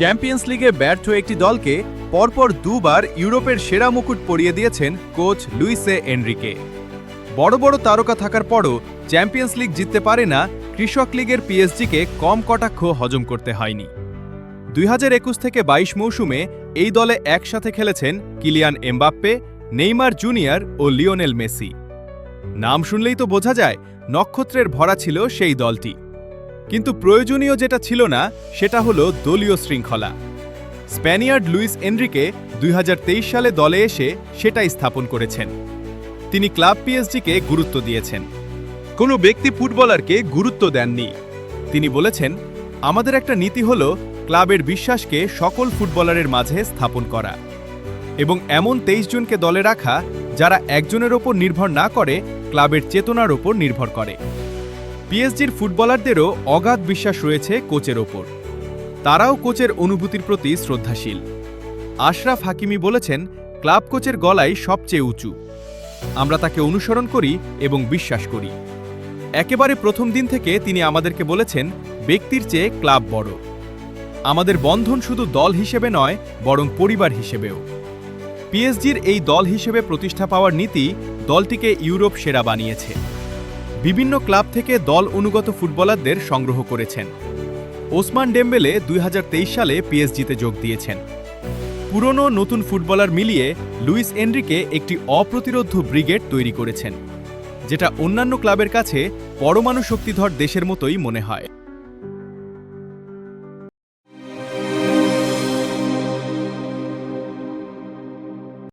Champions লিগে ব্যর্থ একটি দলকে পরপর দুবার ইউরোপের সেরা মুকুট পরিয়ে দিয়েছেন কোচ লুইসে এনরিকে। বড় বড় তারকা থাকার পরও চ্যাম্পিয়ন্স লিগ জিততে পারে না কৃষক লিগের পিএসজিকে কম কটাক্ষ হজম করতে হয়নি। 2021 থেকে 22 মৌসুমে এই দলে একসাথে খেলেছেন কিলিয়ান এমবাপ্পে, নেইমার জুনিয়র ও লিওনেল মেসি। নাম শুনলেই তো বোঝা যায় নক্ষত্রের ভরা ছিল সেই দলটি। কিন্তু প্রয়োজনীয় যেটা ছিল না সেটা হলো দলীয় শৃঙ্খলা। স্প্যানিয়ার্ড লুইস এনরিকে 2023 সালে দলে এসে সেটাই স্থাপন করেছেন। তিনি ক্লাব পিএসজিকে গুরুত্ব দিয়েছেন, কোনো ব্যক্তি ফুটবলারকে গুরুত্ব দেননি। তিনি বলেছেন, আমাদের একটা নীতি হলো ক্লাবের বিশ্বাসকে সকল ফুটবলারের মাঝে স্থাপন করা এবং এমন 23 জনকে দলে রাখা যারা একজনের ওপর নির্ভর না করে, ক্লাবের চেতনার ওপর নির্ভর করে। পিএসজির ফুটবলারদেরও অগাধ বিশ্বাস রয়েছে কোচের ওপর। তারাও কোচের অনুভূতির প্রতি শ্রদ্ধাশীল। আশরাফ হাকিমি বলেছেন, ক্লাব কোচের গলাই সবচেয়ে উঁচু। আমরা তাকে অনুসরণ করি এবং বিশ্বাস করি। একেবারে প্রথম দিন থেকে তিনি আমাদেরকে বলেছেন, ব্যক্তির চেয়ে ক্লাব বড়। আমাদের বন্ধন শুধু দল হিসেবে নয়, বরং পরিবার হিসেবেও। পিএসজির এই দল হিসেবে প্রতিষ্ঠা পাওয়ার নীতি দলটিকে ইউরোপ সেরা বানিয়েছে। বিভিন্ন ক্লাব থেকে দল অনুগত ফুটবলারদের সংগ্রহ করেছেন। ওসমান ডেম্বেলে 2023 সালে পিএসজিতে যোগ দিয়েছেন। পুরনো নতুন ফুটবলার মিলিয়ে লুইস এনরিকে একটি অপ্রতিরোধ্য ব্রিগেড তৈরি করেছেন, যেটা অন্যান্য ক্লাবের কাছে পরমাণু শক্তিধর দেশের মতোই মনে হয়।